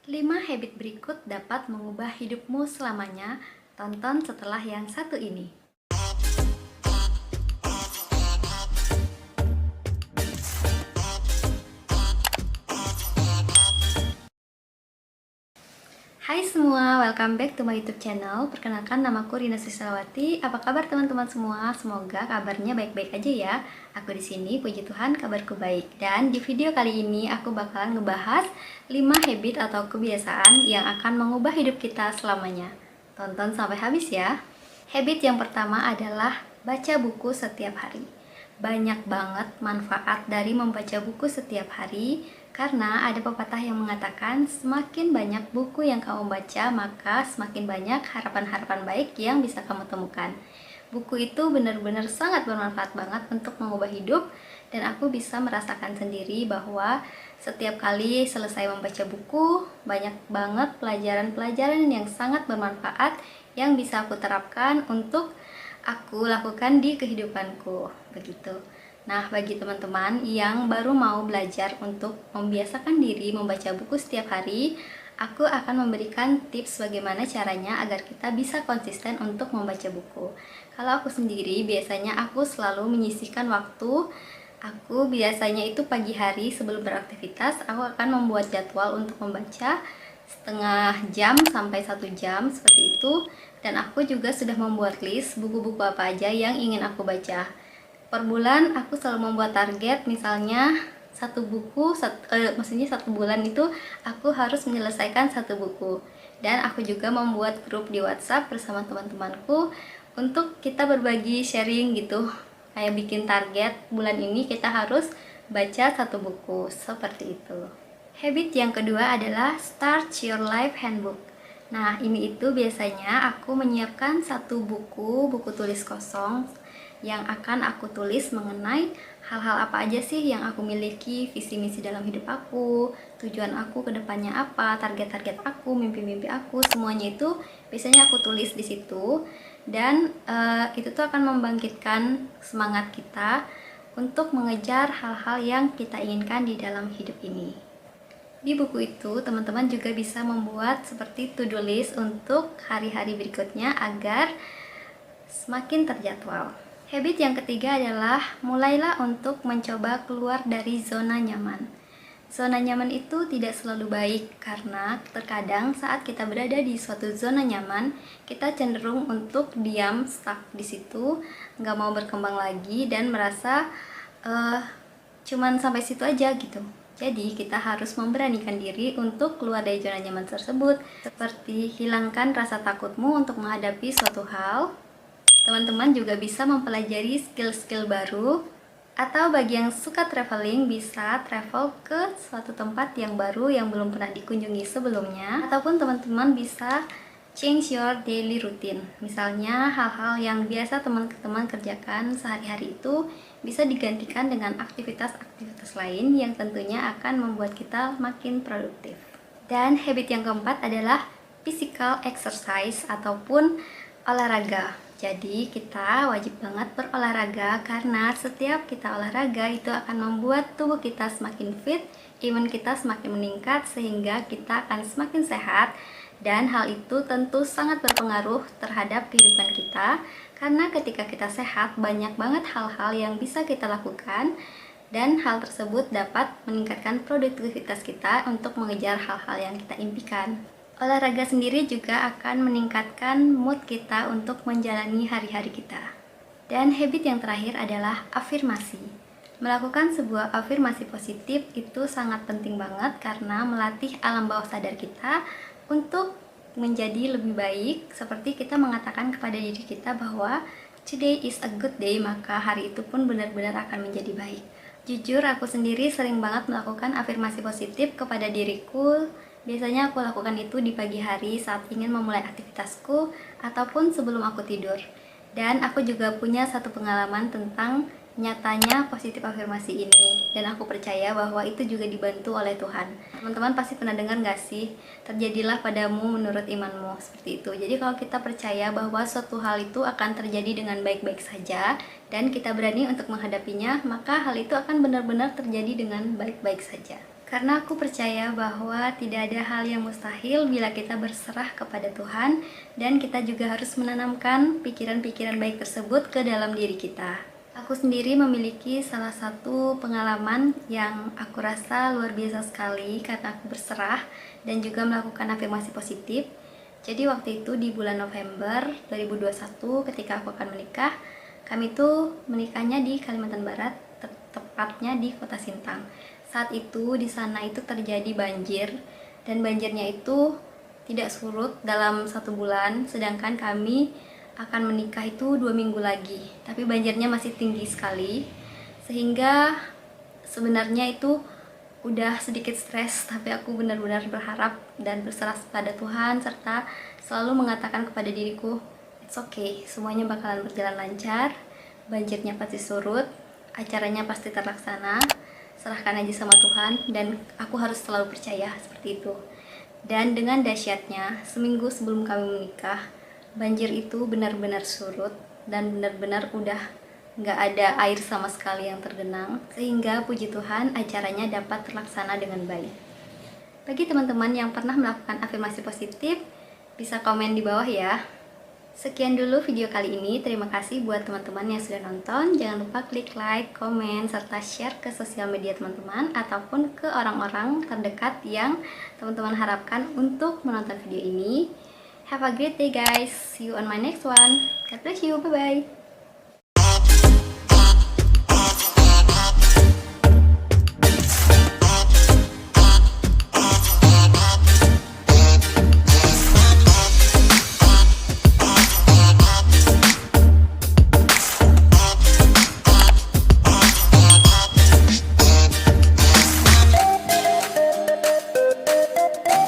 5 habit berikut dapat mengubah hidupmu selamanya. Tonton setelah yang satu ini. Hai semua, welcome back to my YouTube channel. Perkenalkan, namaku Rina Srisalawati. Apa kabar teman-teman semua? Semoga kabarnya baik-baik aja ya. Aku di sini, puji Tuhan, kabarku baik. Dan di video kali ini aku bakalan ngebahas 5 habit atau kebiasaan yang akan mengubah hidup kita selamanya. Tonton sampai habis ya. Habit yang pertama adalah baca buku setiap hari. Banyak banget manfaat dari membaca buku setiap hari, karena ada pepatah yang mengatakan semakin banyak buku yang kamu baca, maka semakin banyak harapan-harapan baik yang bisa kamu temukan. Buku itu benar-benar sangat bermanfaat banget untuk mengubah hidup, dan aku bisa merasakan sendiri bahwa setiap kali selesai membaca buku, banyak banget pelajaran-pelajaran yang sangat bermanfaat yang bisa aku terapkan untuk aku lakukan di kehidupanku, begitu. Nah, bagi teman-teman yang baru mau belajar untuk membiasakan diri membaca buku setiap hari, aku akan memberikan tips bagaimana caranya agar kita bisa konsisten untuk membaca buku. Kalau aku sendiri, biasanya aku selalu menyisihkan waktu. Aku biasanya itu pagi hari sebelum beraktivitas, aku akan membuat jadwal untuk membaca setengah jam sampai 1 jam seperti itu. Dan aku juga sudah membuat list buku-buku apa aja yang ingin aku baca. Per bulan aku selalu membuat target, misalnya maksudnya 1 bulan itu aku harus menyelesaikan 1 buku. Dan aku juga membuat grup di WhatsApp bersama teman-temanku untuk kita berbagi sharing gitu. Kayak bikin target bulan ini kita harus baca 1 buku, seperti itu. Habit yang kedua adalah Start Your Life Handbook. Nah, ini itu biasanya aku menyiapkan 1 buku tulis kosong yang akan aku tulis mengenai hal-hal apa aja sih yang aku miliki, visi misi dalam hidup aku, tujuan aku ke depannya apa, target-target aku, mimpi-mimpi aku, semuanya itu biasanya aku tulis di situ. Dan itu tuh akan membangkitkan semangat kita untuk mengejar hal-hal yang kita inginkan di dalam hidup ini. Di buku itu, teman-teman juga bisa membuat seperti to-do list untuk hari-hari berikutnya agar semakin terjadwal. Habit yang ketiga adalah mulailah untuk mencoba keluar dari zona nyaman. Zona nyaman itu tidak selalu baik, karena terkadang saat kita berada di suatu zona nyaman, kita cenderung untuk diam, stuck di situ, nggak mau berkembang lagi dan merasa cuman sampai situ aja gitu. Jadi kita harus memberanikan diri untuk keluar dari zona nyaman tersebut, seperti hilangkan rasa takutmu untuk menghadapi suatu hal. Teman-teman juga bisa mempelajari skill-skill baru, atau bagi yang suka traveling bisa travel ke suatu tempat yang baru yang belum pernah dikunjungi sebelumnya, ataupun teman-teman bisa change your daily routine. Misalnya hal-hal yang biasa teman-teman kerjakan sehari-hari itu bisa digantikan dengan aktivitas-aktivitas lain yang tentunya akan membuat kita makin produktif. Dan habit yang keempat adalah physical exercise ataupun olahraga. Jadi kita wajib banget berolahraga, karena setiap kita olahraga itu akan membuat tubuh kita semakin fit, imun kita semakin meningkat, sehingga kita akan semakin sehat. Dan hal itu tentu sangat berpengaruh terhadap kehidupan kita, karena ketika kita sehat banyak banget hal-hal yang bisa kita lakukan, dan hal tersebut dapat meningkatkan produktivitas kita untuk mengejar hal-hal yang kita impikan. Olahraga sendiri juga akan meningkatkan mood kita untuk menjalani hari-hari kita. Dan habit yang terakhir adalah afirmasi. Melakukan sebuah afirmasi positif itu sangat penting banget, karena melatih alam bawah sadar kita untuk menjadi lebih baik. Seperti kita mengatakan kepada diri kita bahwa today is a good day, maka hari itu pun benar-benar akan menjadi baik. Jujur, aku sendiri sering banget melakukan afirmasi positif kepada diriku. Biasanya aku lakukan itu di pagi hari saat ingin memulai aktivitasku ataupun sebelum aku tidur. Dan aku juga punya satu pengalaman tentang nyatanya positif afirmasi ini, dan aku percaya bahwa itu juga dibantu oleh Tuhan. Teman-teman pasti pernah dengar gak sih, terjadilah padamu menurut imanmu, seperti itu. Jadi kalau kita percaya bahwa suatu hal itu akan terjadi dengan baik-baik saja dan kita berani untuk menghadapinya, maka hal itu akan benar-benar terjadi dengan baik-baik saja. Karena aku percaya bahwa tidak ada hal yang mustahil bila kita berserah kepada Tuhan, dan kita juga harus menanamkan pikiran-pikiran baik tersebut ke dalam diri kita. Aku sendiri memiliki salah satu pengalaman yang aku rasa luar biasa sekali karena aku berserah dan juga melakukan afirmasi positif. Jadi waktu itu di bulan November 2021 ketika aku akan menikah, kami tuh menikahnya di Kalimantan Barat, tepatnya di Kota Sintang. Saat itu di sana itu terjadi banjir, dan banjirnya itu tidak surut dalam 1 bulan, sedangkan kami akan menikah itu 2 minggu lagi. Tapi banjirnya masih tinggi sekali, sehingga sebenarnya itu udah sedikit stres, tapi aku benar-benar berharap dan berserah pada Tuhan serta selalu mengatakan kepada diriku, it's okay, semuanya bakalan berjalan lancar, banjirnya pasti surut, acaranya pasti terlaksana, serahkan aja sama Tuhan, dan aku harus selalu percaya seperti itu. Dan dengan dahsyatnya, seminggu sebelum kami menikah, banjir itu benar-benar surut dan benar-benar udah nggak ada air sama sekali yang tergenang, sehingga puji Tuhan acaranya dapat terlaksana dengan baik. Bagi teman-teman yang pernah melakukan afirmasi positif, bisa komen di bawah ya. Sekian dulu video kali ini, terima kasih buat teman-teman yang sudah nonton. Jangan lupa klik like, komen, serta share ke sosial media teman-teman ataupun ke orang-orang terdekat yang teman-teman harapkan untuk menonton video ini. Have a great day guys, see you on my next one. God bless you, bye-bye.